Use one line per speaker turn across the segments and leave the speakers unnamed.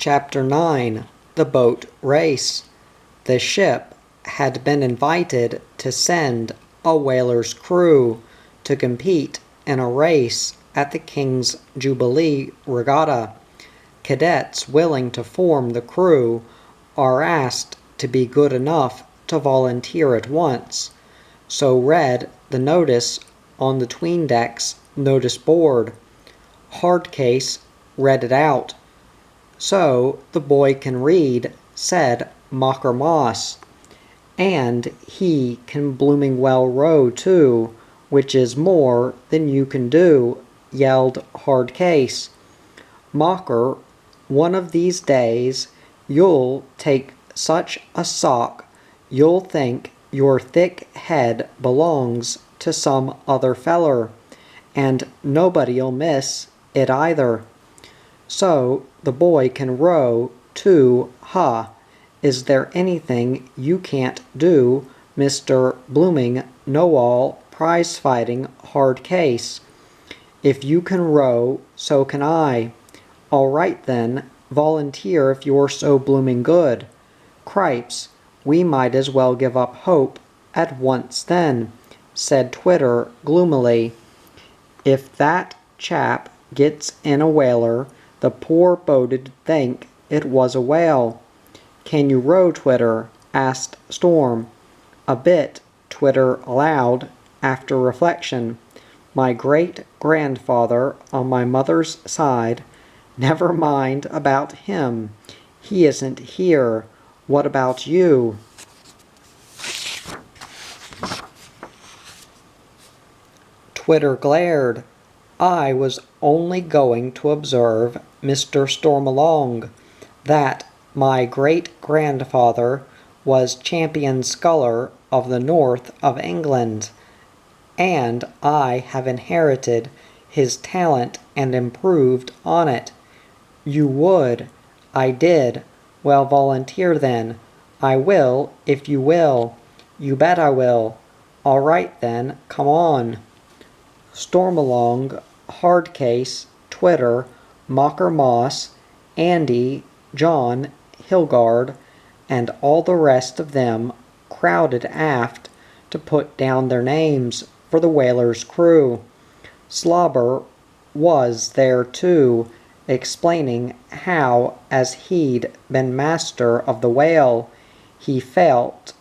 Chapter 9. The Boat Race. The ship had been invited to send a whaler's crew to compete in a race at the King's Jubilee Regatta. Cadets willing to form the crew are asked to be good enough to volunteer at once. So read the notice on the 'tweendecks notice board. Hardcase read it out. "So the boy can read," said Mocker Moss. "And he can blooming well row, too, which is more than you can do," yelled Hardcase. "Mocker, one of these days you'll take such a sock you'll think your thick head belongs to some other feller, and nobody'll miss it either. So the boy can row, too, huh? Is there anything you can't do, Mr. Blooming Know-all prize-fighting Hardcase? If you can row, so can I. All right then, volunteer if you're so blooming good. Cripes, we might as well give up hope at once then," said Twitter gloomily. "If that chap gets in a whaler, the poor boat'd think it was a whale." "Can you row, Twitter?" asked Storm. "A bit," Twitter allowed, after reflection. "My great-grandfather on my mother's side—" "Never mind about him. He isn't here. What about you?" Twitter glared. "I was only going to observe, Mr. Stormalong, that my great-grandfather was champion sculler of the north of England, and I have inherited his talent and improved on it." "You would." "I did." "Well, volunteer then." "I will, if you will." "You bet I will." "All right then, come on." Stormalong, Hardcase, Twitter, Mocker Moss, Andy, John, Hilgard, and all the rest of them crowded aft to put down their names for the whaler's crew. Slobber was there too, explaining how, as he'd been master of the whale, he felt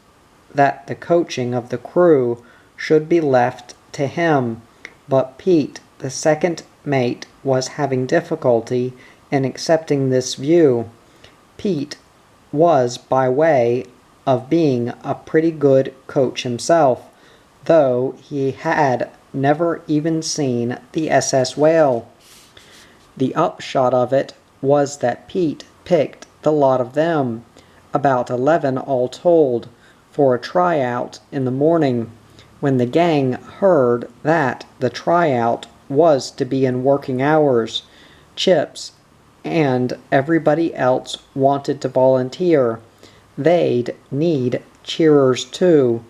that the coaching of the crew should be left to him. But Pete, the second mate, was having difficulty in accepting this view. Pete was by way of being a pretty good coach himself, though he had never even seen the SS Whale. The upshot of it was that Pete picked the lot of them, about 11 all told, for a tryout in the morning. When the gang heard that the tryout was to be in working hours, Chips and everybody else wanted to volunteer. They'd need cheerers too,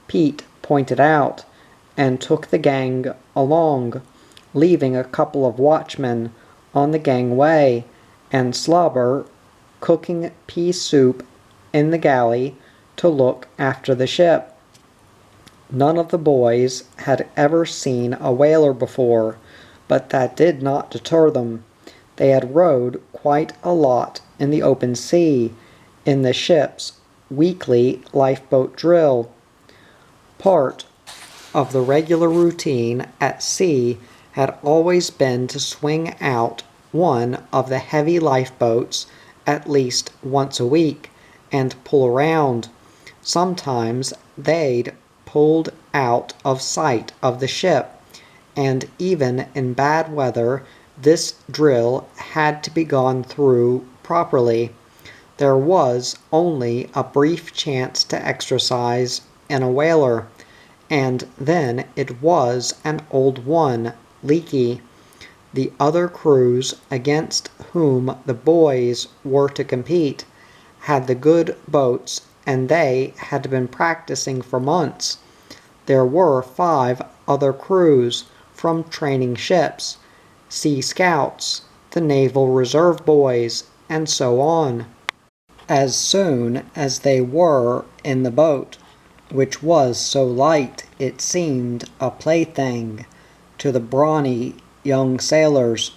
Pete pointed out, and took the gang along, leaving a couple of watchmen on the gangway, and Slobber cooking pea soup in the galley to look after the ship. None of the boys had ever seen a whaler before, but that did not deter them. They had rowed quite a lot in the open sea, in the ship's weekly lifeboat drill. Part of the regular routine at sea had always been to swing out one of the heavy lifeboats at least once a week and pull around. Sometimes they'd pulled out of sight of the ship, and even in bad weather this drill had to be gone through properly. There was only a brief chance to exercise in a whaler, and then it was an old one, leaky. The other crews against whom the boys were to compete had the good boats, and they had been practicing for months. There were 5 other crews from training ships, Sea Scouts, the Naval Reserve boys, and so on. As soon as they were in the boat, which was so light it seemed a plaything to the brawny young sailors,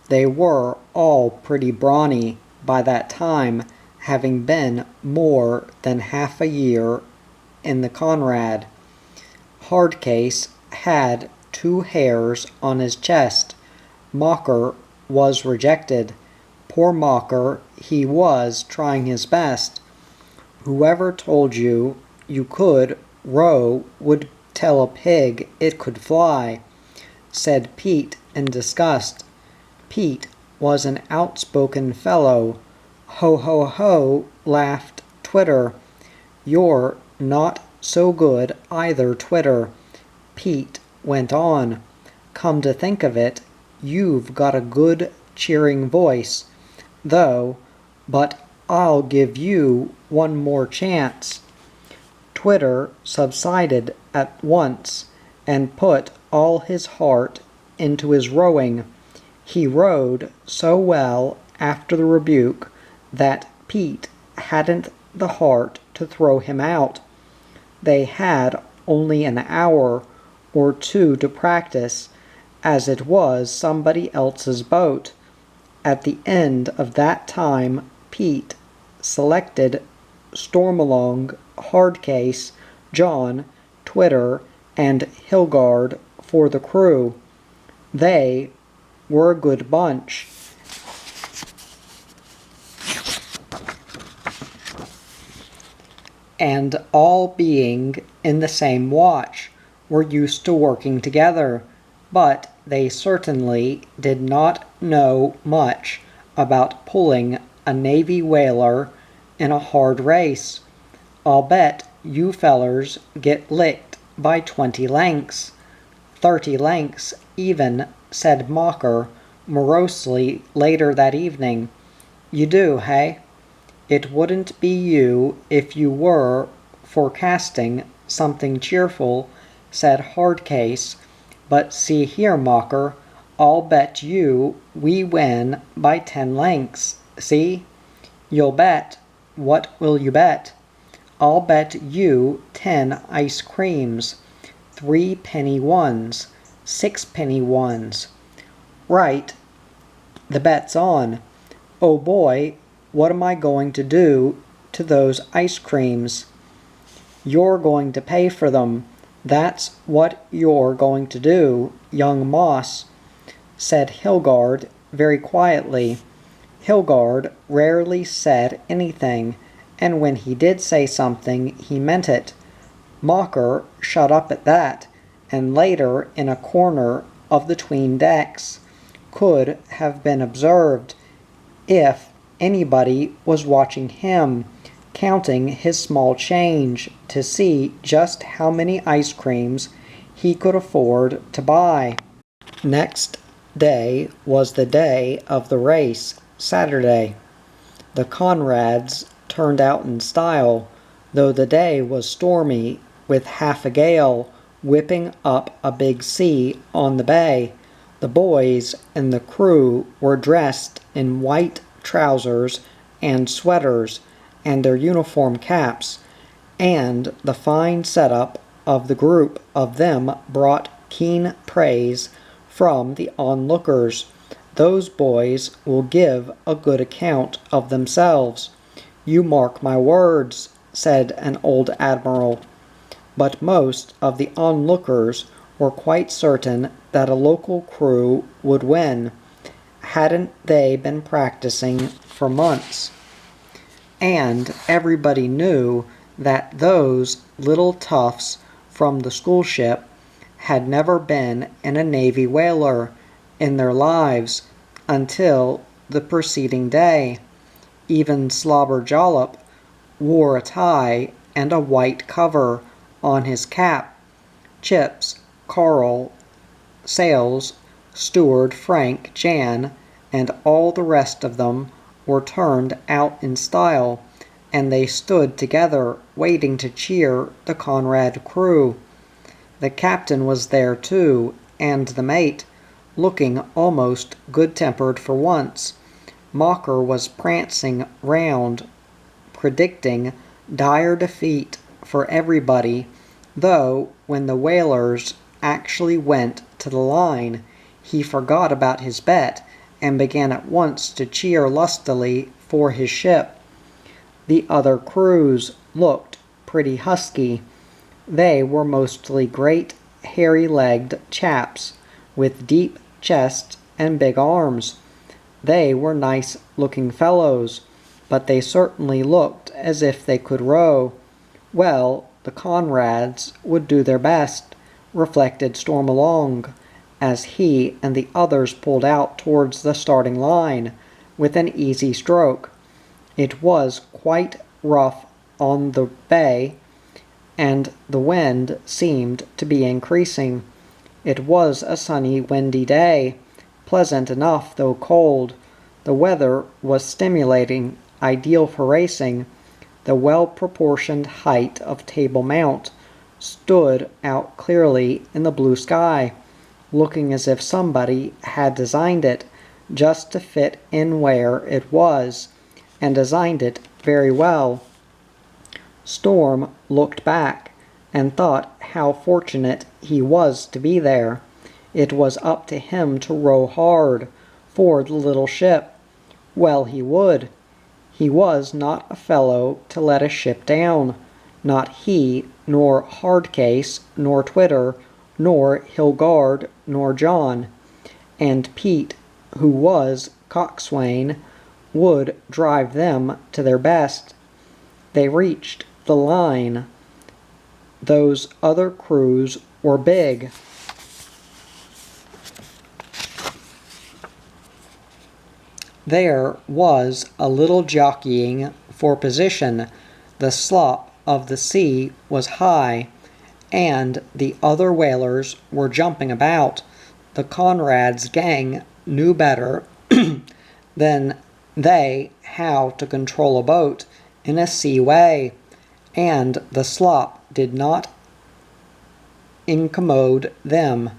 they were all pretty brawny by that time, having been more than half a year in the Conrad. Hardcase had 2 hairs on his chest. Mocker was rejected. Poor Mocker, he was trying his best. Whoever told you you could row would tell a pig it could fly, said Pete in disgust. Pete was an outspoken fellow. Ho, ho, ho, laughed Twitter. You're not so good either, Twitter. Pete went on. Come to think of it, you've got a good cheering voice, though, but I'll give you one more chance. Twitter subsided at once and put all his heart into his rowing. He rowed so well after the rebuke that Pete hadn't the heart to throw him out. They had only an hour or 2 to practice, as it was somebody else's boat. At the end of that time, Pete selected Stormalong, Hardcase, John, Twitter, and Hilgard for the crew. They were a good bunch. And all being in the same watch, were used to working together, but they certainly did not know much about pulling a Navy whaler in a hard race. I'll bet you fellers get licked by 20 lengths. 30 lengths even, said Mocker morosely later that evening. You do, hey? It wouldn't be you if you were forecasting something cheerful, said Hardcase. But see here, Mocker, I'll bet you we win by 10 lengths, see? You'll bet. What will you bet? I'll bet you 10 ice creams, 3-penny ones, 6-penny ones. Right, the bet's on. Oh boy, what am I going to do to those ice creams? You're going to pay for them. That's what you're going to do, young Moss, said Hilgard very quietly. Hilgard rarely said anything, and when he did say something, he meant it. Mocker shut up at that, and later, in a corner of the 'tween decks, could have been observed, if anybody was watching him, counting his small change to see just how many ice creams he could afford to buy. Next day was the day of the race, Saturday. The Conrads turned out in style, though the day was stormy, with half a gale whipping up a big sea on the bay. The boys and the crew were dressed in white trousers and sweaters and their uniform caps, and the fine setup of the group of them brought keen praise from the onlookers. Those boys will give a good account of themselves. You mark my words, said an old admiral. But most of the onlookers were quite certain that a local crew would win. Hadn't they been practicing for months? And everybody knew that those little toughs from the school ship had never been in a Navy whaler in their lives until the preceding day. Even Slobber Jollop wore a tie and a white cover on his cap. Chips, Carl, Sales, Steward, Frank, Jan, and all the rest of them were turned out in style, and they stood together waiting to cheer the Conrad crew. The captain was there too, and the mate, looking almost good-tempered for once. Mocker was prancing round, predicting dire defeat for everybody, though when the whalers actually went to the line, he forgot about his bet and began at once to cheer lustily for his ship. The other crews looked pretty husky. They were mostly great, hairy-legged chaps, with deep chests and big arms. They were nice-looking fellows, but they certainly looked as if they could row. Well, the Conrads would do their best, reflected Stormalong, as he and the others pulled out towards the starting line, with an easy stroke. It was quite rough on the bay, and the wind seemed to be increasing. It was a sunny, windy day, pleasant enough though cold. The weather was stimulating, ideal for racing. The well-proportioned height of Table Mount stood out clearly in the blue sky, looking as if somebody had designed it just to fit in where it was, and designed it very well. Storm looked back and thought how fortunate he was to be there. It was up to him to row hard for the little ship. Well, he would. He was not a fellow to let a ship down. Not he, nor Hardcase, nor Twitter, nor Hilgard, nor John. And Pete, who was coxswain, would drive them to their best. They reached the line. Those other crews were big. There was a little jockeying for position. The slop of the sea was high, and the other whalers were jumping about. The Conrad's gang knew better than they how to control a boat in a sea way, and the slop did not incommode them.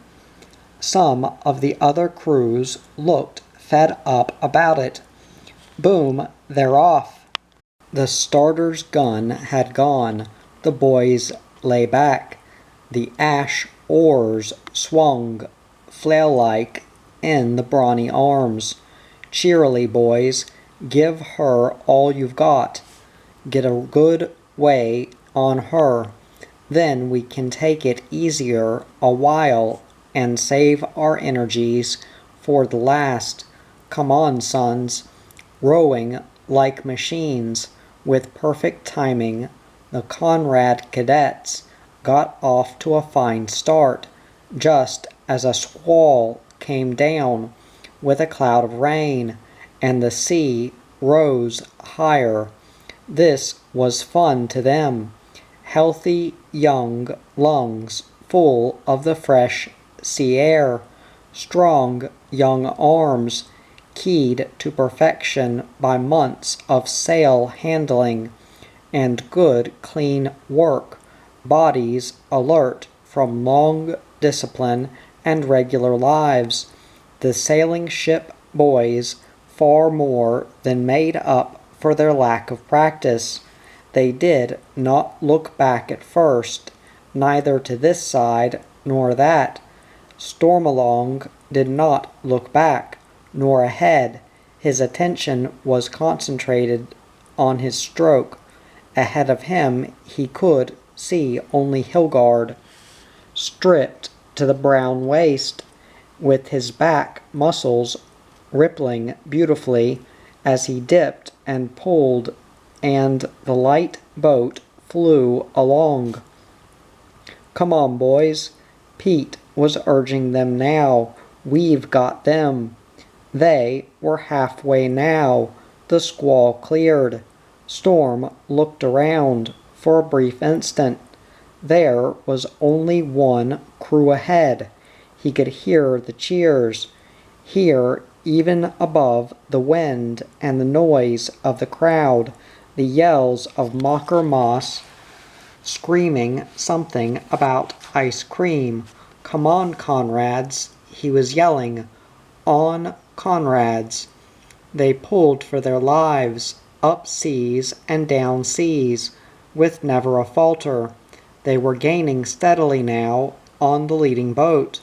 Some of the other crews looked fed up about it. Boom, they're off. The starter's gun had gone. The boys lay back. The ash oars swung flail-like in the brawny arms. Cheerily, boys, give her all you've got. Get a good way on her. Then we can take it easier a while and save our energies for the last. Come on, sons. Rowing like machines, with perfect timing, the Conrad cadets got off to a fine start, just as a squall came down with a cloud of rain, and the sea rose higher. This was fun to them. Healthy young lungs full of the fresh sea air, strong young arms keyed to perfection by months of sail handling, and good clean work, bodies alert from long discipline and regular lives. The sailing ship boys far more than made up for their lack of practice. They did not look back at first, neither to this side nor that. Stormalong did not look back, nor ahead. His attention was concentrated on his stroke. Ahead of him he could see only Hilgard, stripped to the brown waist, with his back muscles rippling beautifully as he dipped and pulled, and the light boat flew along. Come on, boys. Pete was urging them now. We've got them. They were halfway now. The squall cleared. Storm looked around for a brief instant. There was only one crew ahead. He could hear the cheers, hear even above the wind and the noise of the crowd, the yells of Mocker Moss screaming something about ice cream. Come on, Conrads, he was yelling. On, Conrads. They pulled for their lives, up seas and down seas, with never a falter. They were gaining steadily now on the leading boat,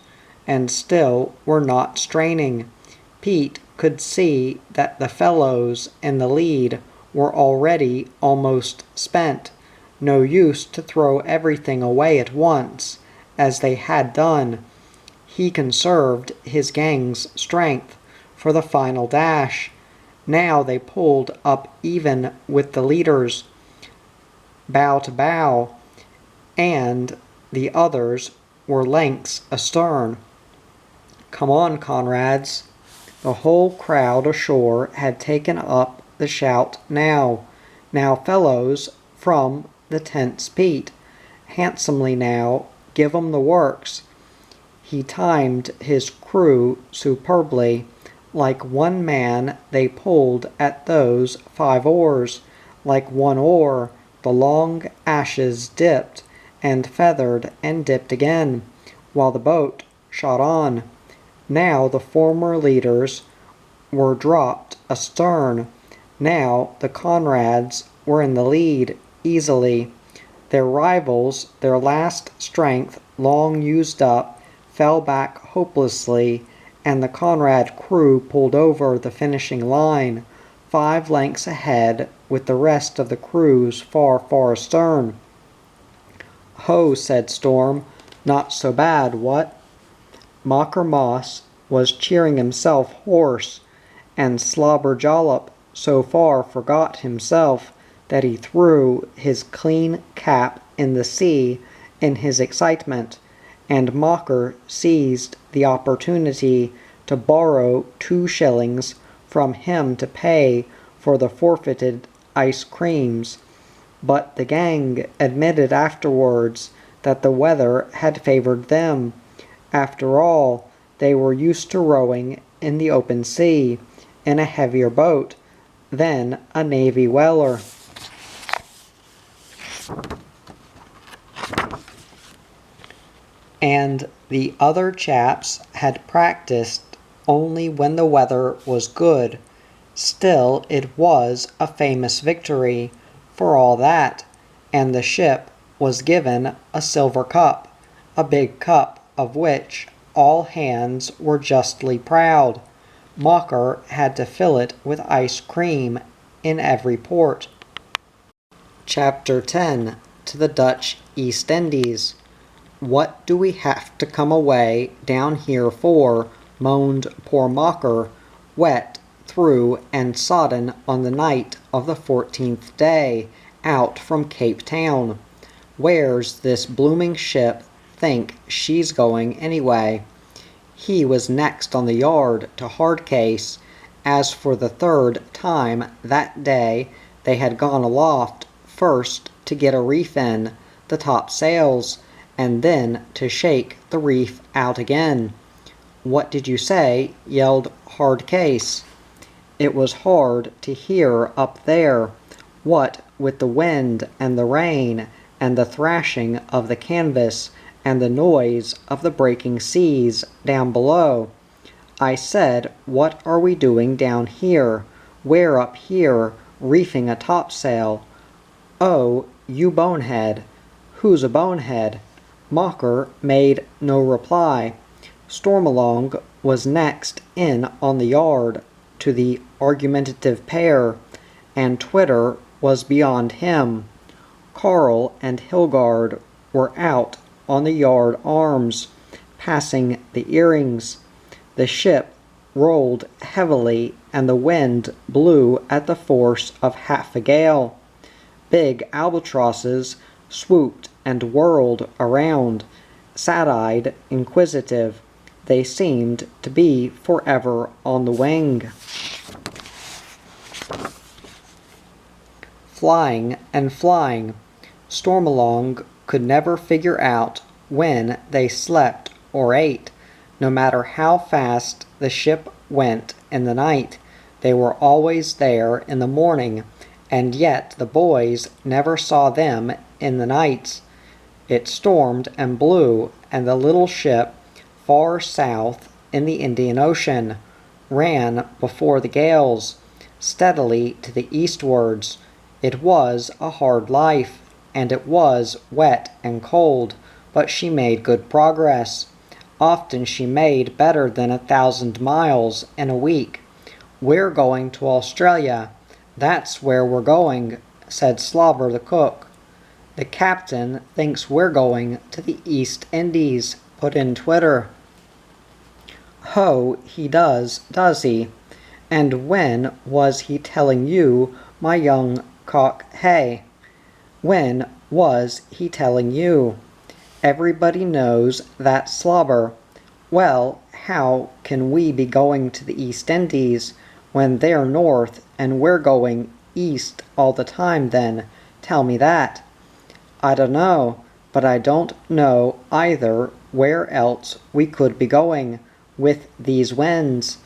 and still were not straining. Pete could see that the fellows in the lead were already almost spent. No use to throw everything away at once, as they had done. He conserved his gang's strength for the final dash. Now they pulled up even with the leaders, bow to bow, and the others were lengths astern. "Come on, comrades!" The whole crowd ashore had taken up the shout now. "Now, fellows, from the tents, Pete! Handsomely now, give 'em the works!" He timed his crew superbly. Like one man they pulled at those 5 oars. Like one oar the long ashes dipped and feathered and dipped again, while the boat shot on. Now the former leaders were dropped astern. Now the comrades were in the lead, easily. Their rivals, their last strength long used up, fell back hopelessly, and the Conrad crew pulled over the finishing line, 5 lengths ahead, with the rest of the crews far, far astern. "Ho," said Storm, "not so bad, what?" Mocker Moss was cheering himself hoarse, and Slobber Jollop so far forgot himself that he threw his clean cap in the sea in his excitement, and Mocker seized the opportunity to borrow 2 shillings from him to pay for the forfeited ice creams. But the gang admitted afterwards that the weather had favored them. After all, they were used to rowing in the open sea, in a heavier boat than a Navy whaler. And the other chaps had practiced only when the weather was good. Still, it was a famous victory, for all that, and the ship was given a silver cup, a big cup of which all hands were justly proud. Mocker had to fill it with ice cream in every port. Chapter 10. To the Dutch East Indies. "What do we have to come away down here for?" moaned poor Mocker, wet through and sodden on the night of the 14th day out from Cape Town. "Where's this blooming ship think she's going anyway?" He was next on the yard to Hardcase, as for the 3rd time that day they had gone aloft, first to get a reef in the topsails, and then to shake the reef out again. "What did you say?" yelled Hardcase. It was hard to hear up there, what with the wind and the rain and the thrashing of the canvas and the noise of the breaking seas down below. "I said, what are we doing down here? We're up here, reefing a topsail." "Oh, you bonehead." "Who's a bonehead?" Mocker made no reply. Stormalong was next in on the yard to the argumentative pair, and Twitter was beyond him. Carl and Hilgard were out on the yard arms, passing the earrings. The ship rolled heavily, and the wind blew at the force of half a gale. Big albatrosses swooped and whirled around, sad-eyed, inquisitive. They seemed to be forever on the wing, flying and flying. Stormalong could never figure out when they slept or ate. No matter how fast the ship went in the night, they were always there in the morning, and yet the boys never saw them in the nights. It stormed and blew, and the little ship, far south in the Indian Ocean, ran before the gales. steadily to the eastwards. It was a hard life, and it was wet and cold, but she made good progress. Often she made better than 1,000 miles in a week. "We're going to Australia. That's where we're going," said Slobber the cook. "The captain thinks we're going to the East Indies," put in Twitter. "Ho, he does he? And when was he telling you, my young cock, hey? When was he telling you? Everybody knows that Slobber. Well, how can we be going to the East Indies when they're north and we're going east all the time then? Tell me that." "I dunno, but I don't know either where else we could be going with these winds,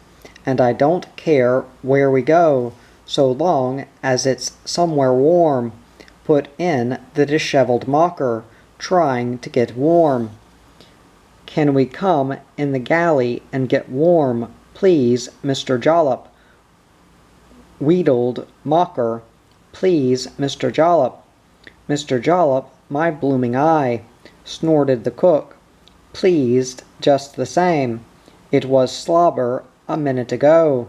and I don't care where we go, so long as it's somewhere warm," put in the dishevelled mocker, trying to get warm. "Can we come in the galley and get warm, please, Mr. Jollop?" wheedled Mocker. "Please, Mr. Jollop." "Mr. Jollop, my blooming eye," snorted the cook. "Pleased just the same. It was Slobber a minute ago."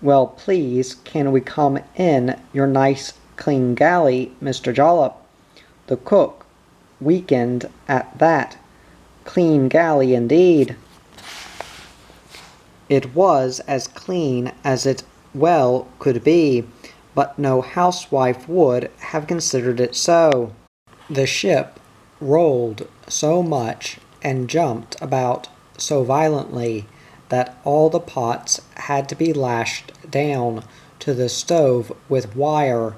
"Well, please, can we come in your nice clean galley, Mr. Jollop?" The cook weakened at that. Clean galley indeed. It was as clean as it well could be, but no housewife would have considered it so. The ship rolled so much and jumped about so violently that all the pots had to be lashed down to the stove with wire,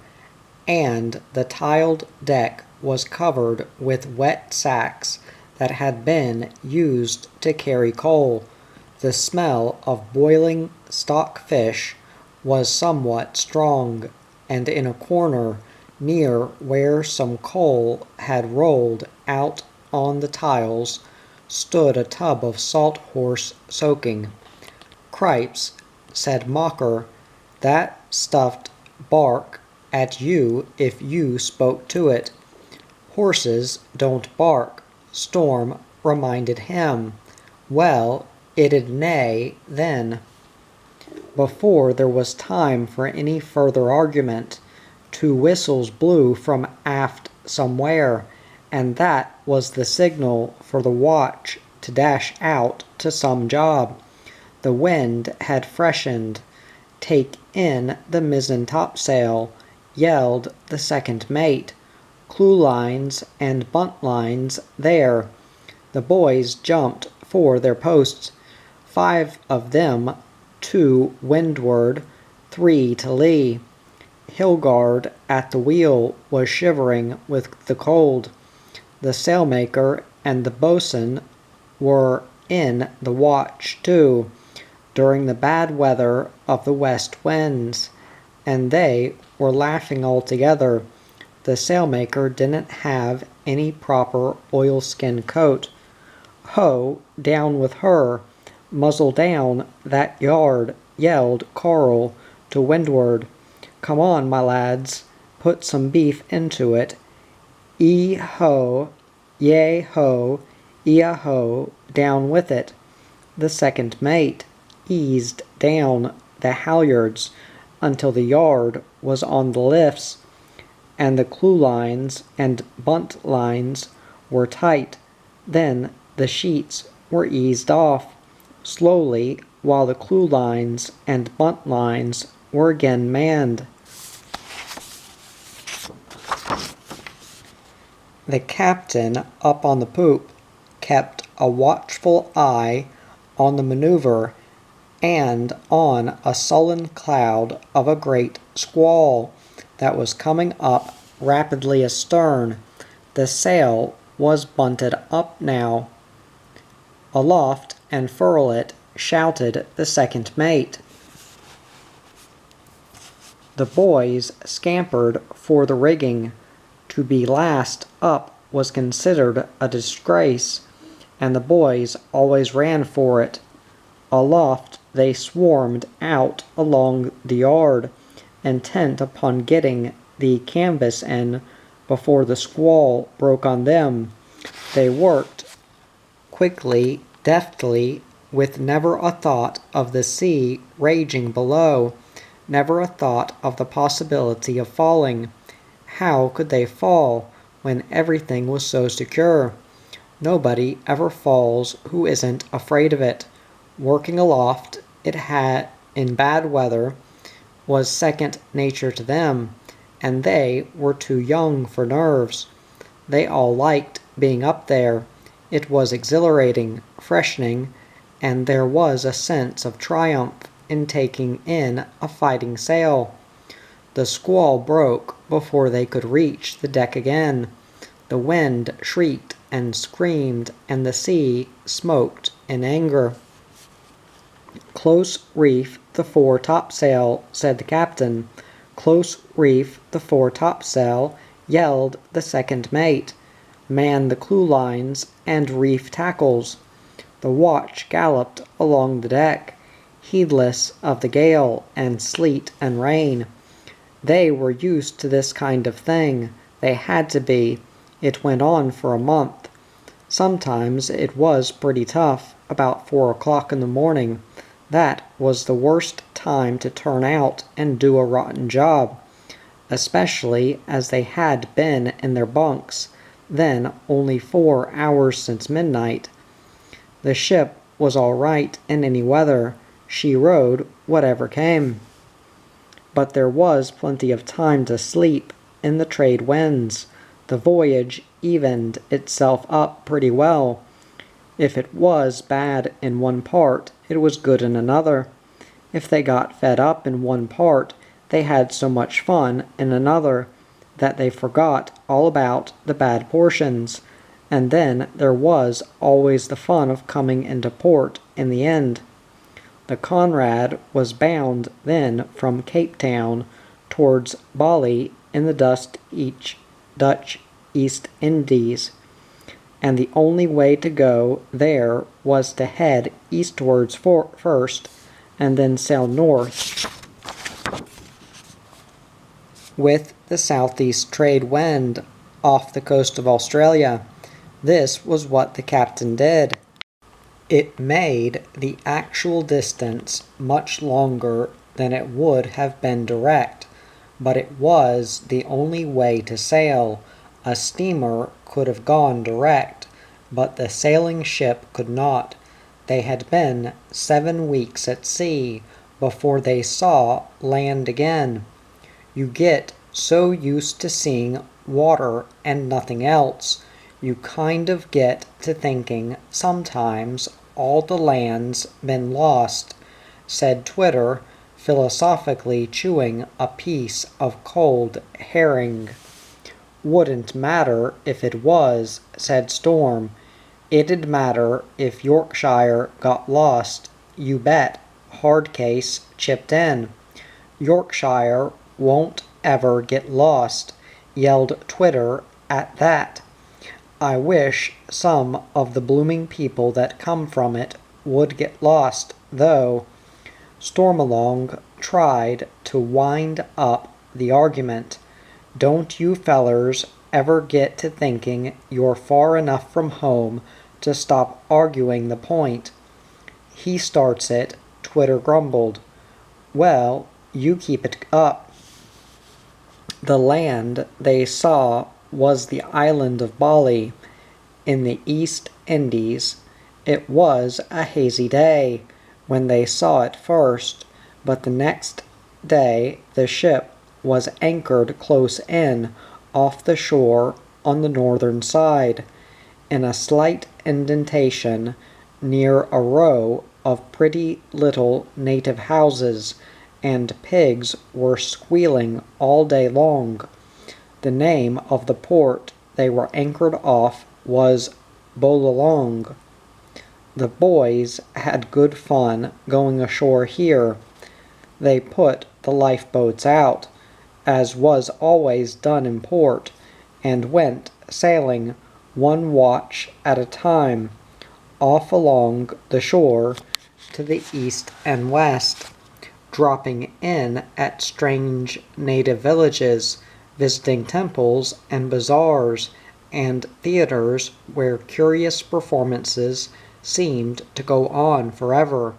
and the tiled deck was covered with wet sacks that had been used to carry coal. The smell of boiling stockfish was somewhat strong, and in a corner near where some coal had rolled out on the tiles stood a tub of salt horse soaking. "Cripes," said Mocker, "that stuff'd bark at you if you spoke to it." "Horses don't bark," Storm reminded him. "Well, it'd neigh then." Before there was time for any further argument, 2 whistles blew from aft somewhere, and that was the signal for the watch to dash out to some job. The wind had freshened. "Take in the mizzen topsail," yelled the second mate. "Clewlines and buntlines there." The boys jumped for their posts, 5 of them to windward, 3 to lee. Hilgard at the wheel was shivering with the cold. The sailmaker and the boatswain were in the watch too, during the bad weather of the west winds, and they were laughing all together. The sailmaker didn't have any proper oilskin coat. "Ho, down with her! Muzzle down that yard!" yelled Carl to windward. "Come on, my lads, put some beef into it. E-ho, yea-ho, e-a-ho, down with it." The second mate eased down the halyards until the yard was on the lifts, and the clewlines and buntlines were tight. Then the sheets were eased off slowly while the clewlines and buntlines were again manned. The captain up on the poop kept a watchful eye on the maneuver and on a sullen cloud of a great squall that was coming up rapidly astern. The sail was bunted up now. "Aloft and furl it," shouted the second mate. The boys scampered for the rigging. To be last up was considered a disgrace, and the boys always ran for it. Aloft they swarmed out along the yard, intent upon getting the canvas in before the squall broke on them. They worked quickly, deftly, with never a thought of the sea raging below, never a thought of the possibility of falling. How could they fall when everything was so secure? Nobody ever falls who isn't afraid of it. Working aloft, it had in bad weather, was second nature to them, and they were too young for nerves. They all liked being up there. It was exhilarating, freshening, and there was a sense of triumph in taking in a fighting sail. The squall broke before they could reach the deck again. The wind shrieked and screamed, and the sea smoked in anger. "Close reef the fore topsail," said the captain. "Close reef the fore topsail," yelled the second mate. "Man the clewlines and reef tackles." The watch galloped along the deck, heedless of the gale and sleet and rain. They were used to this kind of thing. They had to be. It went on for a month. Sometimes it was pretty tough, about 4 o'clock in the morning. That was the worst time to turn out and do a rotten job, especially as they had been in their bunks, then only 4 hours since midnight. The ship was all right in any weather. She rode whatever came. But there was plenty of time to sleep in the trade winds. The voyage evened itself up pretty well. If it was bad in one part, it was good in another. If they got fed up in one part, they had so much fun in another that they forgot all about the bad portions. And then there was always the fun of coming into port in the end. The Conrad was bound then from Cape Town towards Bali in the Dutch East Indies, and the only way to go there was to head eastwards first and then sail north with the southeast trade wind off the coast of Australia. This was what the captain did. It made the actual distance much longer than it would have been direct, but it was the only way to sail. A steamer could have gone direct, but the sailing ship could not. They had been 7 weeks at sea before they saw land again. You get so used to seeing water and nothing else, you kind of get to thinking sometimes all the land's been lost, said Twitter, philosophically chewing a piece of cold herring. Wouldn't matter if it was, said Storm. It'd matter if Yorkshire got lost, you bet, Hardcase chipped in. Yorkshire won't ever get lost, yelled Twitter at that. I wish some of the blooming people that come from it would get lost, though. Stormalong tried to wind up the argument. Don't you fellers ever get to thinking you're far enough from home to stop arguing the point? He starts it, Twitter grumbled. Well, you keep it up. The land they saw was the island of Bali, in the East Indies. It was a hazy day when they saw it first, but the next day the ship was anchored close in, off the shore on the northern side, in a slight indentation near a row of pretty little native houses, and pigs were squealing all day long. The name of the port they were anchored off was Bolalong. The boys had good fun going ashore here. They put the lifeboats out, as was always done in port, and went sailing one watch at a time, off along the shore to the east and west, dropping in at strange native villages, visiting temples and bazaars and theaters where curious performances seemed to go on forever.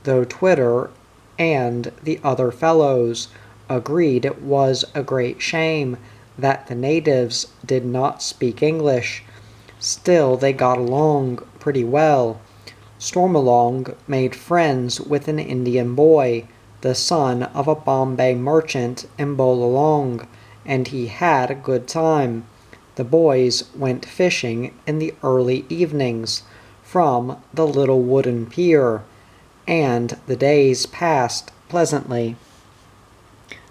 Though Twitter and the other fellows agreed it was a great shame that the natives did not speak English, still they got along pretty well. Stormalong made friends with an Indian boy, the son of a Bombay merchant in Bolalong, and he had a good time. The boys went fishing in the early evenings from the little wooden pier, and the days passed pleasantly.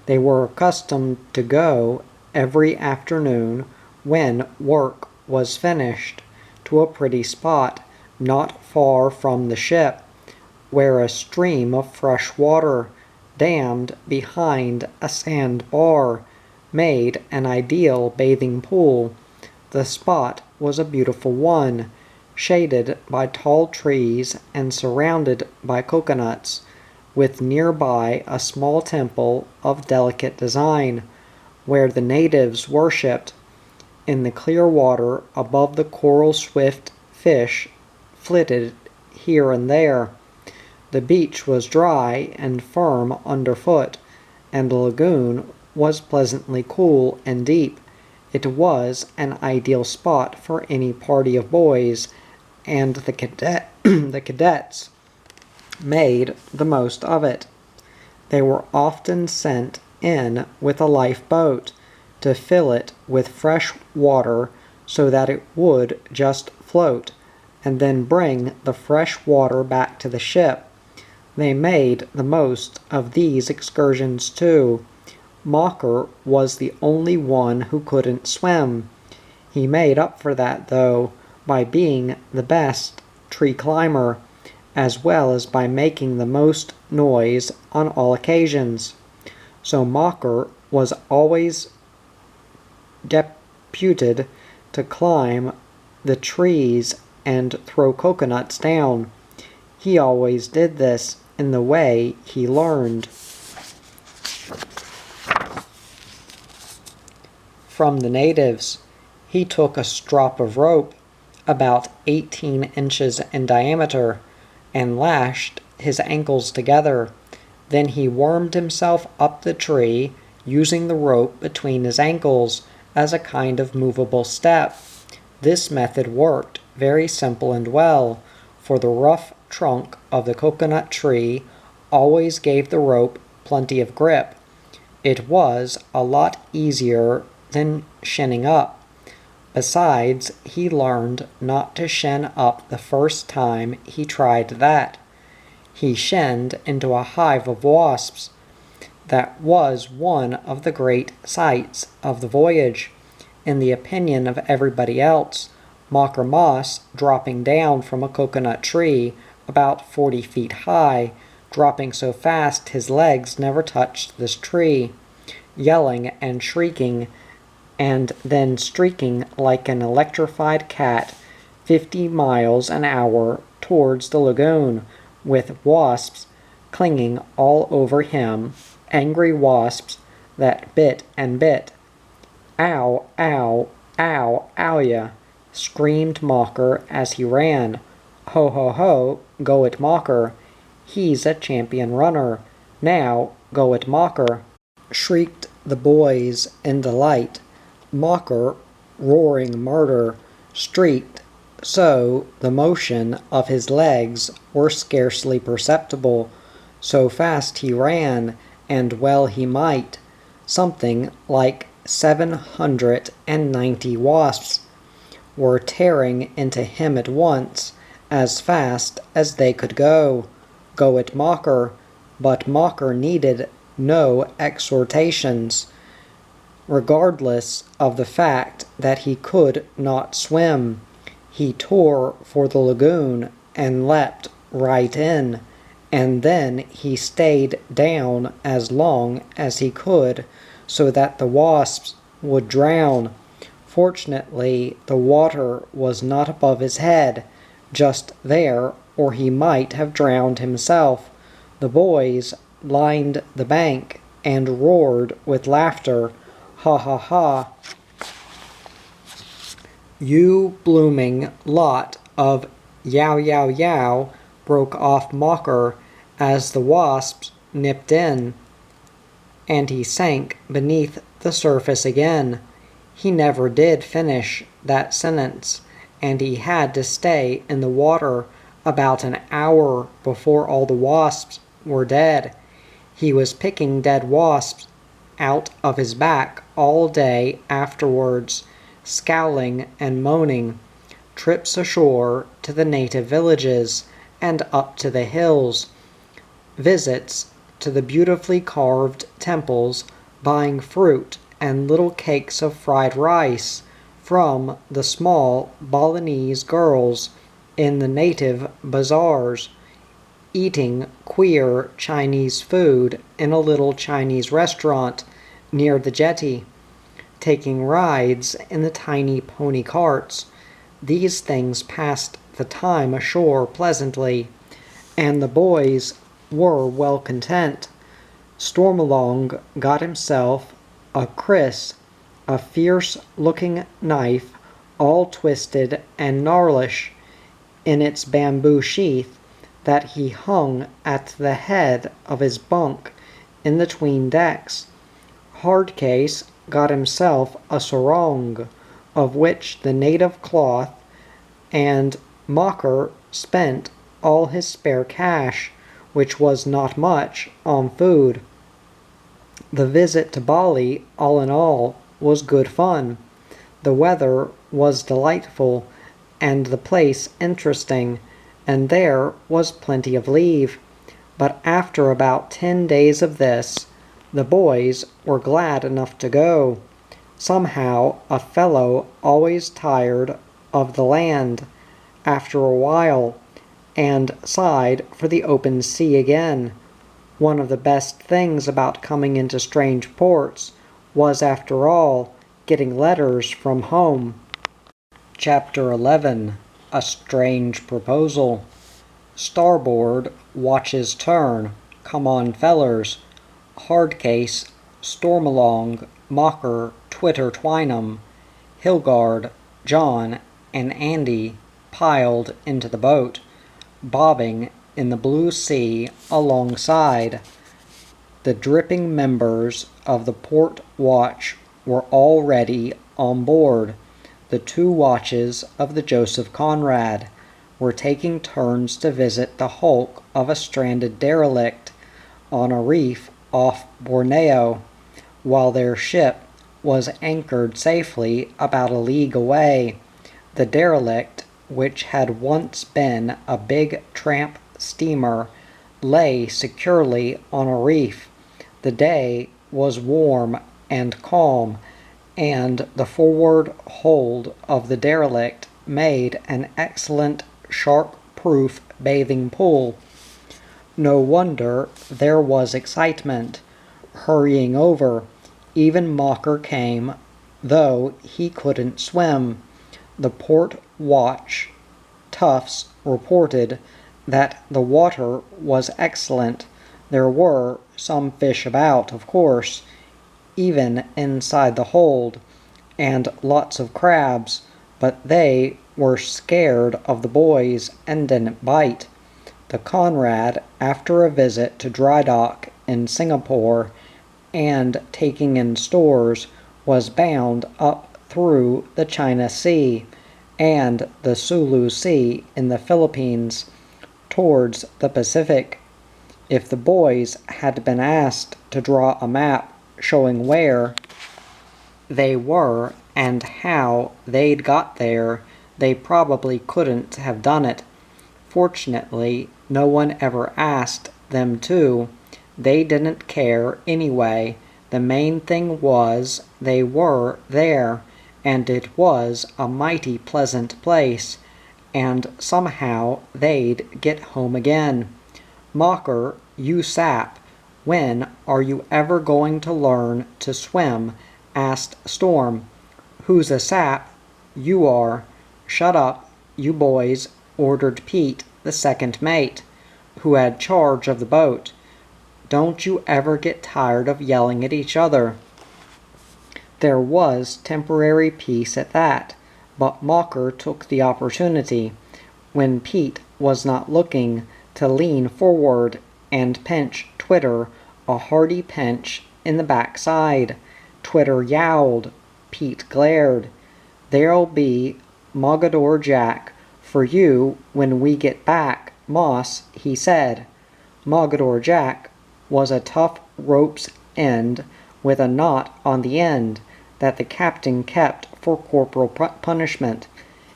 They were accustomed to go every afternoon when work was finished to a pretty spot not far from the ship, where a stream of fresh water, dammed behind a sandbar, made an ideal bathing pool. The spot was a beautiful one, shaded by tall trees and surrounded by coconuts, with nearby a small temple of delicate design, where the natives worshipped. In the clear water above, the coral swift fish flitted here and there. The beach was dry and firm underfoot, and the lagoon was pleasantly cool and deep. It was an ideal spot for any party of boys, and the cadets made the most of it. They were often sent in with a lifeboat to fill it with fresh water so that it would just float, and then bring the fresh water back to the ship. They made the most of these excursions too. Mocker was the only one who couldn't swim. He made up for that, though, by being the best tree climber, as well as by making the most noise on all occasions. So Mocker was always deputed to climb the trees and throw coconuts down. He always did this in the way he learned. From the natives, he took a strop of rope about 18 inches in diameter and lashed his ankles together. Then he wormed himself up the tree using the rope between his ankles as a kind of movable step. This method worked very simple and well, for the rough trunk of the coconut tree always gave the rope plenty of grip. It was a lot easier than shinning up. Besides, he learned not to shin up the first time he tried that. He shinned into a hive of wasps. That was one of the great sights of the voyage. In the opinion of everybody else, Mocker Moss, dropping down from a coconut tree about 40 feet high, dropping so fast his legs never touched this tree, yelling and shrieking, and then streaking like an electrified cat 50 miles an hour towards the lagoon, with wasps clinging all over him, angry wasps that bit and bit. "Ow, ow, ow, owya," screamed Mocker as he ran. "Ho, ho, ho, go it Mocker. He's a champion runner. Now, go it Mocker," shrieked the boys in delight. Mocker, roaring murder, streaked so the motion of his legs were scarcely perceptible. So fast he ran, and well he might. Something like 790 wasps were tearing into him at once, as fast as they could go. Go it Mocker, but Mocker needed no exhortations. Regardless of the fact that he could not swim, he tore for the lagoon and leapt right in, and then he stayed down as long as he could so that the wasps would drown. Fortunately, the water was not above his head, just there, or he might have drowned himself. The boys lined the bank and roared with laughter. Ha ha ha! You blooming lot of yow yow yow, broke off Mocker as the wasps nipped in, and he sank beneath the surface again. He never did finish that sentence, and he had to stay in the water about an hour before all the wasps were dead. He was picking dead wasps out of his back all day afterwards, scowling and moaning. Trips ashore to the native villages and up to the hills. Visits to the beautifully carved temples, buying fruit and little cakes of fried rice from the small Balinese girls in the native bazaars, eating queer Chinese food in a little Chinese restaurant near the jetty, taking rides in the tiny pony carts. These things passed the time ashore pleasantly, and the boys were well content. Stormalong got himself a kriss, a fierce-looking knife, all twisted and gnarlish in its bamboo sheath, that he hung at the head of his bunk in the 'tween decks. Hardcase got himself a sarong, of which the native cloth, and Mocker spent all his spare cash, which was not much, on food. The visit to Bali, all in all, was good fun. The weather was delightful, and the place interesting, and there was plenty of leave. But after about 10 days of this, the boys were glad enough to go. Somehow a fellow always tired of the land after a while, and sighed for the open sea again. One of the best things about coming into strange ports was, after all, getting letters from home. Chapter 11. A Strange Proposal. Starboard, watch's turn. Come on, fellers. Hardcase, Stormalong, Mocker, Twitter Twineham, Hilgard, John, and Andy piled into the boat, bobbing in the blue sea alongside. The dripping members of the port watch were already on board. The 2 watches of the Joseph Conrad were taking turns to visit the hulk of a stranded derelict on a reef off Borneo, while their ship was anchored safely about a league away. The derelict, which had once been a big tramp steamer, lay securely on a reef. The day was warm and calm, and the forward hold of the derelict made an excellent shark-proof bathing pool. No wonder there was excitement. Hurrying over, even Mocker came, though he couldn't swim. The port watch toughs reported that the water was excellent. There were some fish about, of course, even inside the hold, and lots of crabs, but they were scared of the boys and didn't bite. The Conrad, after a visit to dry dock in Singapore and taking in stores, was bound up through the China Sea and the Sulu Sea in the Philippines towards the Pacific. If the boys had been asked to draw a map showing where they were and how they'd got there, they probably couldn't have done it. Fortunately, no one ever asked them to. They didn't care anyway. The main thing was they were there, and it was a mighty pleasant place, and somehow they'd get home again. Mocker, you sap, when are you ever going to learn to swim? Asked Storm. Who's a sap? You are. Shut up, you boys, ordered Pete, the second mate, who had charge of the boat. Don't you ever get tired of yelling at each other?" There was temporary peace at that, but Mocker took the opportunity, when Pete was not looking, to lean forward and pinch Twitter a hearty pinch in the backside. Twitter yowled. Pete glared. "There'll be Mogador Jack for you when we get back, Moss," he said. Mogador Jack was a tough rope's end with a knot on the end that the captain kept for corporal punishment.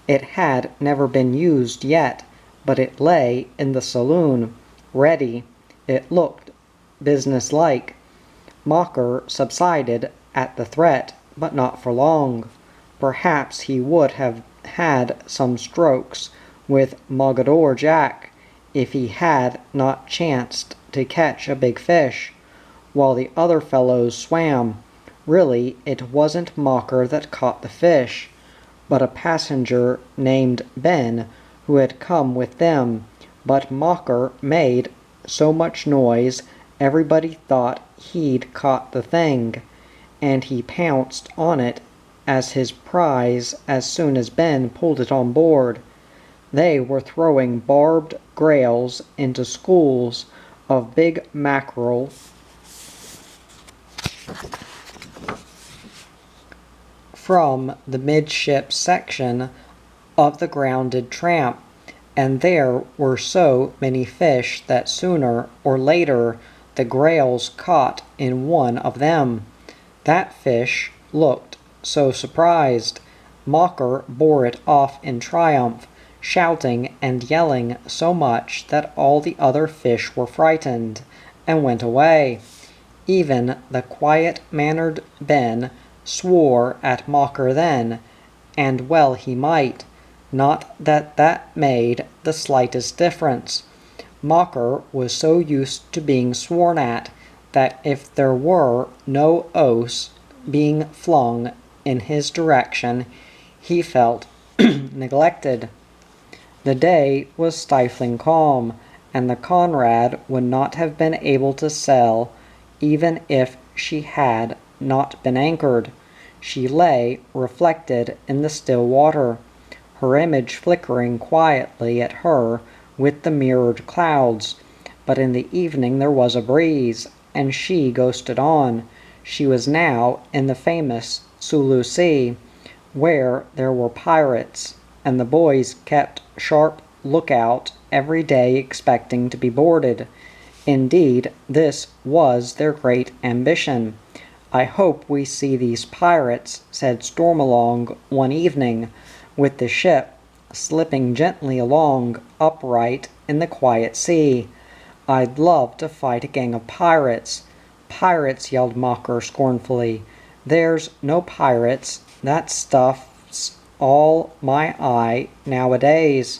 It had never been used yet, but it lay in the saloon, ready. It looked businesslike. Mocker subsided at the threat, but not for long. Perhaps he would have had some strokes with Mogador Jack if he had not chanced to catch a big fish, while the other fellows swam. Really, it wasn't Mocker that caught the fish, but a passenger named Ben who had come with them. But Mocker made so much noise everybody thought he'd caught the thing, and he pounced on it as his prize as soon as Ben pulled it on board. They were throwing barbed grails into schools of big mackerel from the midship section of the grounded tramp, and there were so many fish that sooner or later the grails caught in one of them. That fish looked so surprised. Mocker bore it off in triumph, shouting and yelling so much that all the other fish were frightened, and went away. Even the quiet-mannered Ben swore at Mocker then, and well he might. Not that that made the slightest difference. Mocker was so used to being sworn at that if there were no oaths being flung in his direction, he felt neglected. The day was stifling calm, and the Conrad would not have been able to sail even if she had not been anchored. She lay reflected in the still water, her image flickering quietly at her with the mirrored clouds. But in the evening there was a breeze, and she ghosted on. She was now in the famous Sulu Sea, where there were pirates, and the boys kept sharp lookout every day expecting to be boarded. Indeed, this was their great ambition. "I hope we see these pirates," said Stormalong one evening, with the ship slipping gently along upright in the quiet sea. "I'd love to fight a gang of pirates." "Pirates," yelled Mocker scornfully. "There's no pirates. That stuff's all my eye nowadays."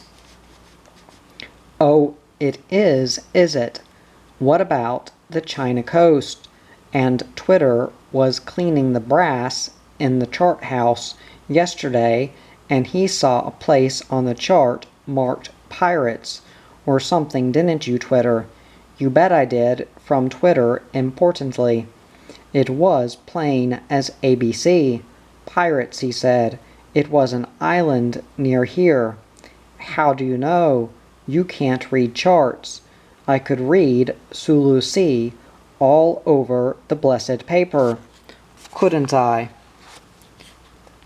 "Oh, it is it? What about the China coast?" And Twitter was cleaning the brass in the chart house yesterday, and he saw a place on the chart marked Pirates, or something, didn't you, Twitter? "You bet I did," from Twitter importantly. It was plain as ABC. "Pirates," he said. "It was an island near here." "How do you know? You can't read charts." "I could read Sulu Sea all over the blessed paper, couldn't I?"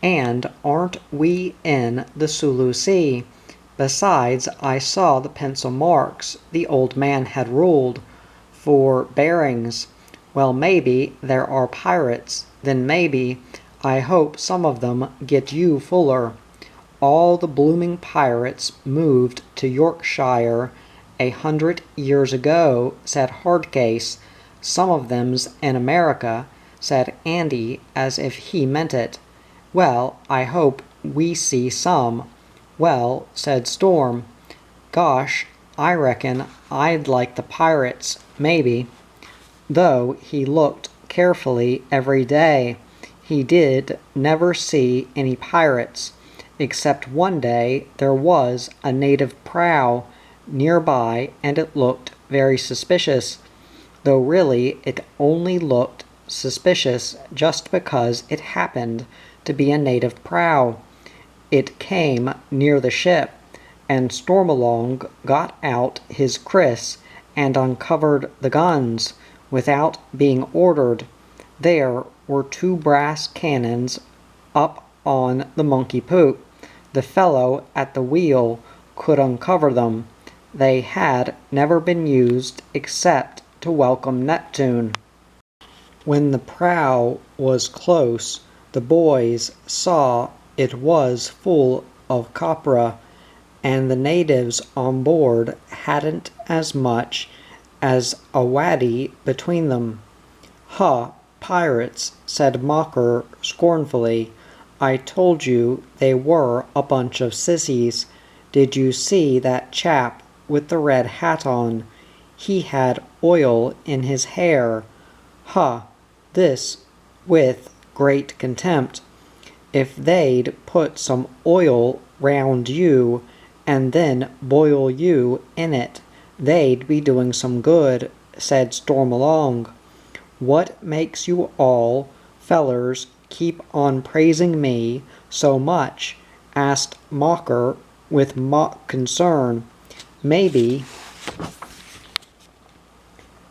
"And aren't we in the Sulu Sea? Besides, I saw the pencil marks the old man had ruled for bearings." "Well, maybe there are pirates. Then maybe, I hope some of them get you fuller." "All the blooming pirates moved to Yorkshire 100 years ago," said Hardcase. "Some of them's in America," said Andy, as if he meant it. "Well, I hope we see some." "Well," said Storm, "gosh, I reckon I'd like the pirates, maybe." Though he looked carefully every day, he did never see any pirates, except one day there was a native prow nearby, and it looked very suspicious. though really it only looked suspicious just because it happened to be a native prow. It came near the ship, and Stormalong got out his kris and uncovered the guns without being ordered. There were 2 brass cannons up on the monkey poop. The fellow at the wheel could uncover them. They had never been used except to welcome Neptune. When the prow was close, the boys saw it was full of copra, and the natives on board hadn't as much as a waddy between them. "Huh, pirates," said Mocker scornfully. "I told you they were a bunch of sissies. Did you see that chap with the red hat on? He had oil in his hair. Huh." This with great contempt. "If they'd put some oil round you and then boil you in it, they'd be doing some good," said Stormalong. "What makes you all fellers keep on praising me so much?" asked Mocker with mock concern. "Maybe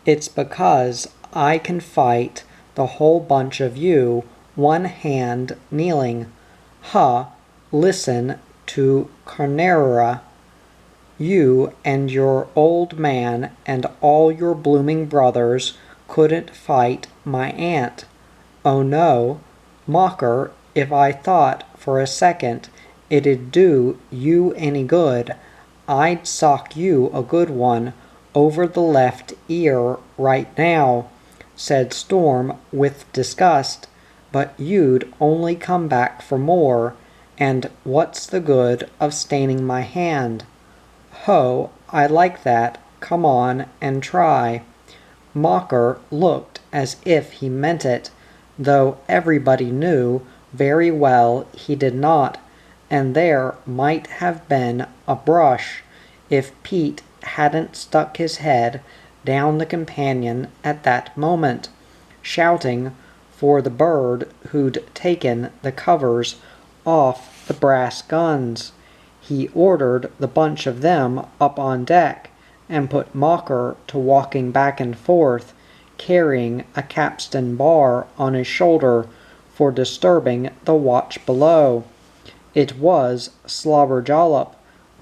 it's because I can fight the whole bunch of you, one hand kneeling. Huh, listen to Carnera. You and your old man and all your blooming brothers couldn't fight my aunt. Oh no, Mocker, if I thought for a second it'd do you any good, I'd sock you a good one over the left ear right now," said Storm with disgust. "But you'd only come back for more, and what's the good of staining my hand?" "Ho, I like that. Come on and try." Mocker looked as if he meant it, though everybody knew very well he did not, and there might have been a brush if Pete hadn't stuck his head down the companion at that moment, shouting for the bird who'd taken the covers off the brass guns. He ordered the bunch of them up on deck, and put Mocker to walking back and forth, carrying a capstan bar on his shoulder for disturbing the watch below. It was Slobberjollop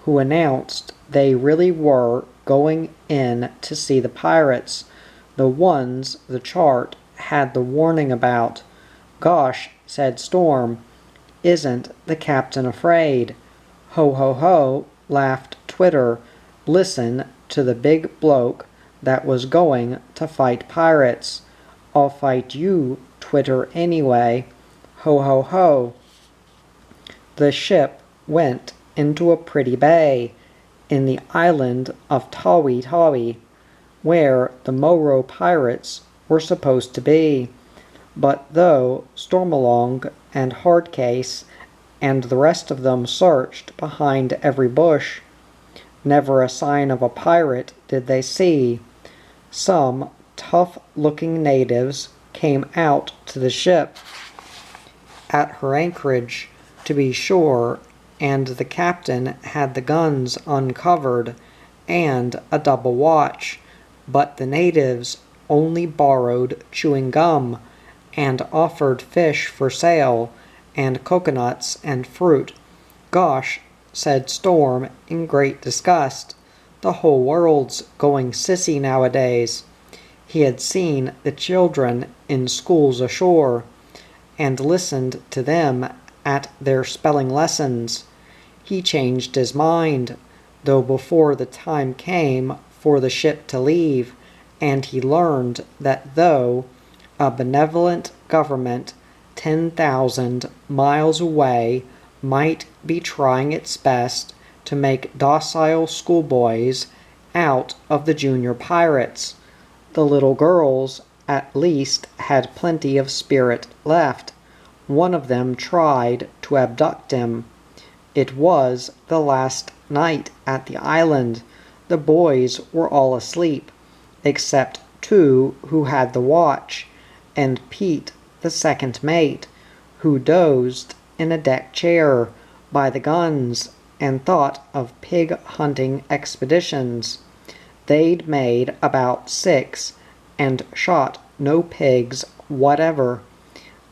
who announced they really were going in to see the pirates, the ones the chart had the warning about. "Gosh," said Storm, "isn't the captain afraid?" "Ho, ho, ho," laughed Twitter. "Listen to the big bloke that was going to fight pirates." "I'll fight you, Twitter, anyway. Ho, ho, ho." The ship went into a pretty bay in the island of Tawi Tawi, where the Moro pirates were supposed to be. But though Stormalong and Hardcase and the rest of them searched behind every bush, never a sign of a pirate did they see. Some tough-looking natives came out to the ship at her anchorage, to be sure, and the captain had the guns uncovered and a double watch, but the natives only borrowed chewing gum and offered fish for sale and coconuts and fruit. "Gosh," said Storm in great disgust, "the whole world's going sissy nowadays." He had seen the children in schools ashore, and listened to them at their spelling lessons. He changed his mind, though before the time came for the ship to leave, and he learned that though a benevolent government 10,000 miles away might be trying its best to make docile schoolboys out of the junior pirates, the little girls at least had plenty of spirit left. One of them tried to abduct him. It was the last night at the island. The boys were all asleep, except two who had the watch, and Pete, the second mate, who dozed in a deck chair by the guns and thought of pig-hunting expeditions. They'd made about 6 and shot no pigs whatever.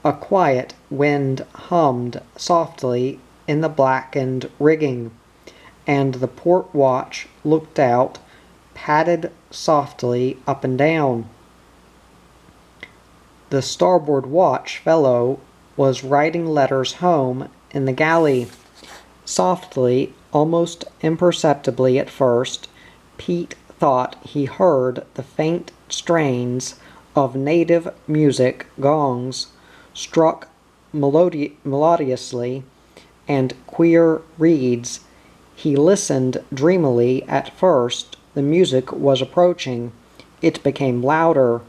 A quiet wind hummed softly in the blackened rigging, and the port watch looked out, padded softly up and down. The starboard watch fellow was writing letters home in the galley. Softly, almost imperceptibly at first, Pete thought he heard the faint strains of native music gongs, struck melodiously, and queer reeds. He listened dreamily at first. The music was approaching. It became louder,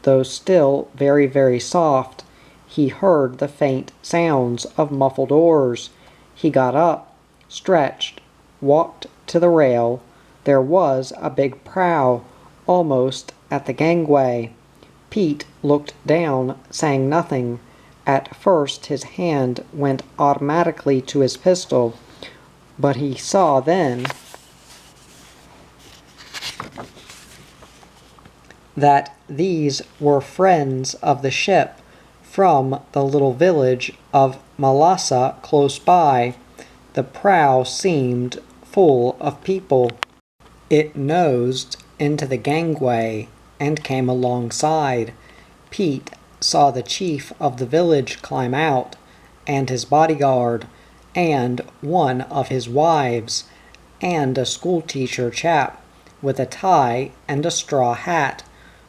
though still very, very soft. He heard the faint sounds of muffled oars. He got up, stretched, walked to the rail. There was a big prow, almost at the gangway. Pete looked down, saying nothing. At first his hand went automatically to his pistol, but he saw then that these were friends of the ship from the little village of Malassa close by. The prow seemed full of people. It nosed into the gangway and came alongside. Pete saw the chief of the village climb out, and his bodyguard, and one of his wives, and a schoolteacher chap with a tie and a straw hat,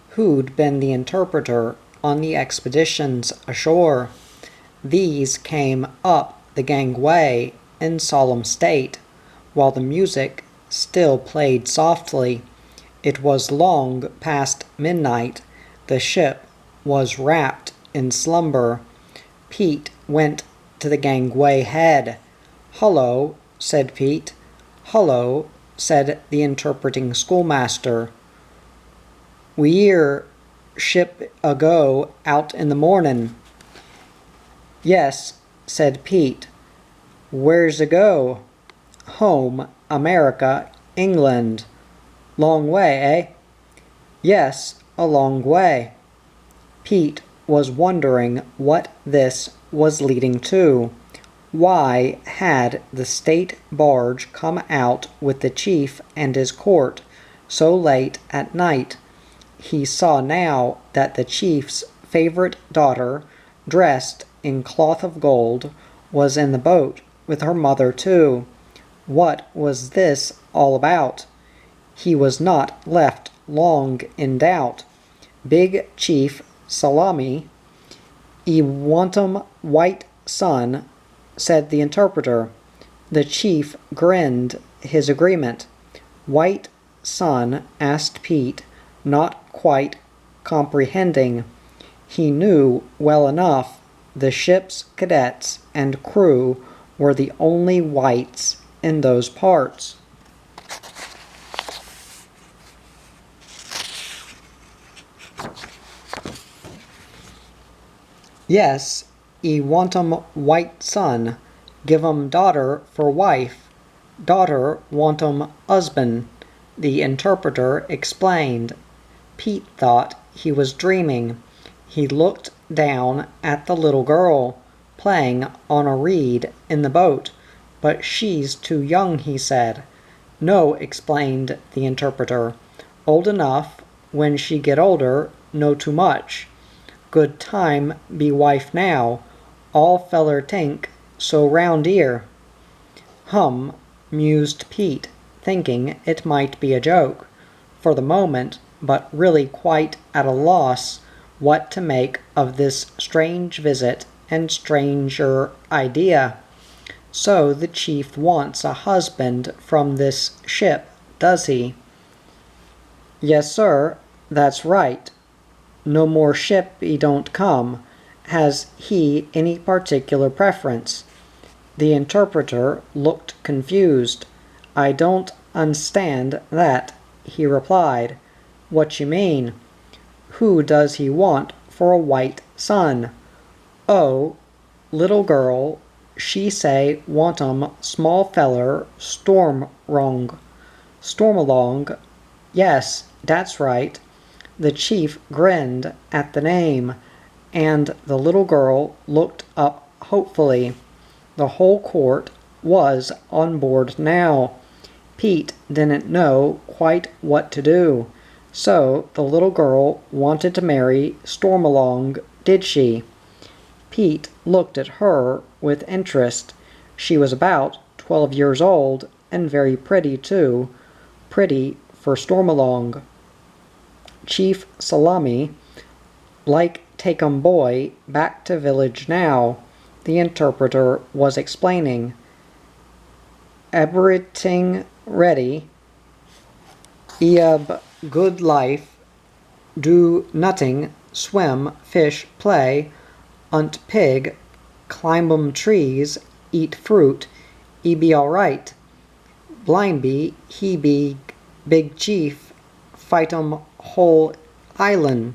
who'd been the interpreter on the expeditions ashore. These came up the gangway in solemn state, while the music still played softly. It was long past midnight. The ship was wrapped in slumber. Pete went to the gangway head. "Hullo," said Pete. "Hullo," said the interpreting schoolmaster. "We're ship ago out in the mornin'." "Yes," said Pete. "Where's ago?" "Home, America, England." "Long way, eh?" "Yes, a long way." Pete was wondering what this was leading to. Why had the state barge come out with the chief and his court so late at night? He saw now that the chief's favorite daughter, dressed in cloth of gold, was in the boat with her mother too. What was this all about? He was not left long in doubt. "Big Chief Salami, e wantum white son," said the interpreter. The chief grinned his agreement. "White son?" asked Pete, not quite comprehending. He knew well enough the ship's cadets and crew were the only whites in those parts. "Yes, e want 'em white son, give 'em daughter for wife, daughter want 'em husband," the interpreter explained. Pete thought he was dreaming. He looked down at the little girl, playing on a reed in the boat. "But she's too young," he said. "No," explained the interpreter. "Old enough, when she get older, no too much. Good time be wife now, all feller tink, so round 'ere." "Hum," mused Pete, thinking it might be a joke, for the moment, but really quite at a loss what to make of this strange visit and stranger idea. "So the chief wants a husband from this ship, does he?" "Yes, sir, that's right. No more ship he don't come. Has he any particular preference?" The interpreter looked confused. "I don't understand that," he replied. "What you mean?" Who does he want for a white son? Oh, little girl, she say want small feller Stormalong. Stormalong. Yes, that's right. The chief grinned at the name, and the little girl looked up hopefully. The whole court was on board now. Pete didn't know quite what to do. So the little girl wanted to marry Stormalong, did she? Pete looked at her with interest. She was about 12 years old, and very pretty too. Pretty for Stormalong. Chief Salami, like take boy back to village now, the interpreter was explaining. Everything ready. Eb good life. Do nothing. Swim, fish, play. Unt pig. Climb trees. Eat fruit. E be all right. Blimeby, he be big chief. Fight whole island.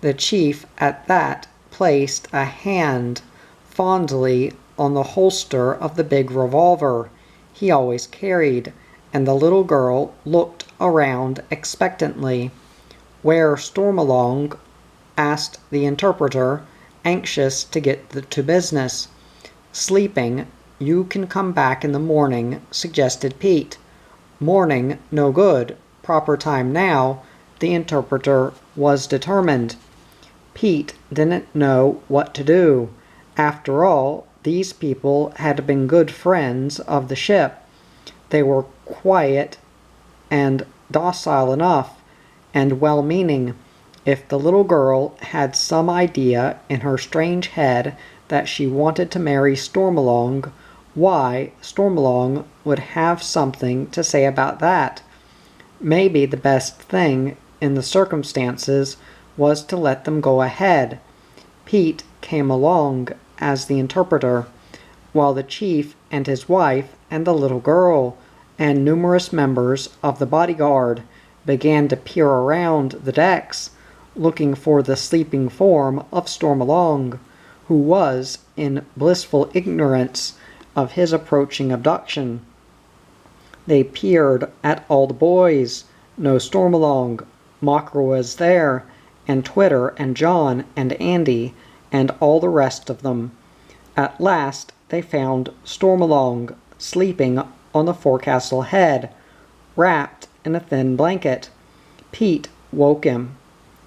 The chief at that placed a hand fondly on the holster of the big revolver he always carried, and the little girl looked around expectantly. Where Stormalong? Asked the interpreter, anxious to get to business. Sleeping. You can come back in the morning, suggested Pete. Morning no good. Proper time now. The interpreter was determined. Pete didn't know what to do. After all, these people had been good friends of the ship. They were quiet and docile enough, and well-meaning. If the little girl had some idea in her strange head that she wanted to marry Stormalong, why, Stormalong would have something to say about that. Maybe the best thing in the circumstances was to let them go ahead. Pete came along as the interpreter, while the chief and his wife and the little girl and numerous members of the bodyguard began to peer around the decks, looking for the sleeping form of Stormalong, who was in blissful ignorance of his approaching abduction. They peered at all the boys. No Stormalong. Mocker was there, and Twitter and John and Andy and all the rest of them. At last they found Stormalong sleeping on the forecastle head, wrapped in a thin blanket. Pete woke him.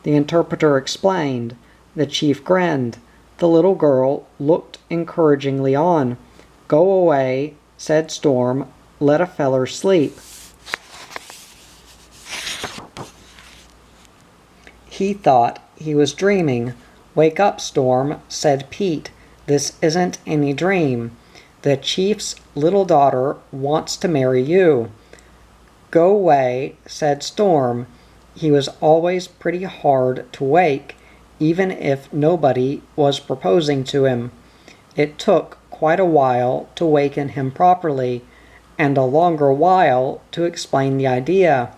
The interpreter explained. The chief grinned. The little girl looked encouragingly on. Go away, said Storm. Let a feller sleep. He thought he was dreaming. Wake up, Storm, said Pete. This isn't any dream. The chief's little daughter wants to marry you. Go away, said Storm. He was always pretty hard to wake, even if nobody was proposing to him. It took quite a while to waken him properly, and a longer while to explain the idea.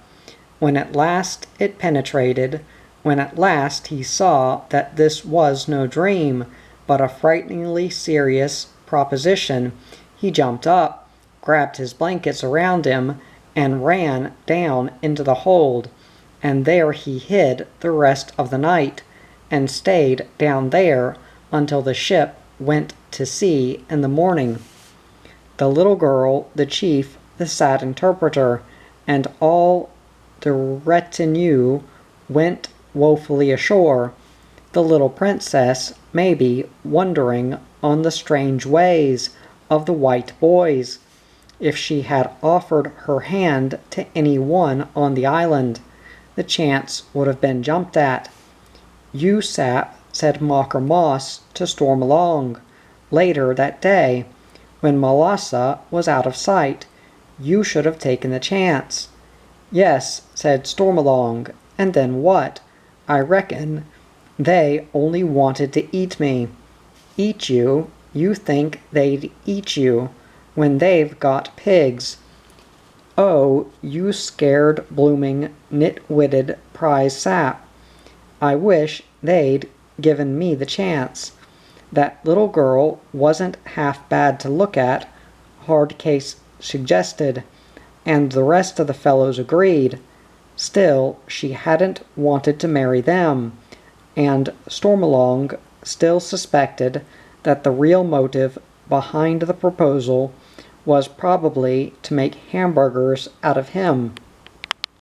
When at last it penetrated, when at last he saw that this was no dream, but a frighteningly serious proposition, he jumped up, grabbed his blankets around him, and ran down into the hold, and there he hid the rest of the night, and stayed down there until the ship went to sea in the morning. The little girl, the chief, the sad interpreter, and all the retinue went woefully ashore, the little princess, maybe, wondering on the strange ways of the white boys, if she had offered her hand to any one on the island. The chance would have been jumped at. You sap, said Mocker Moss to Stormalong. Later that day, when Malassa was out of sight, you should have taken the chance. Yes, said Stormalong, and then what? I reckon they only wanted to eat me. Eat you? You think they'd eat you when they've got pigs. Oh, you scared blooming nit-witted prize sap. I wish they'd given me the chance. That little girl wasn't half bad to look at, Hardcase suggested, and the rest of the fellows agreed. Still, she hadn't wanted to marry them, and Stormalong still suspected that the real motive behind the proposal was probably to make hamburgers out of him.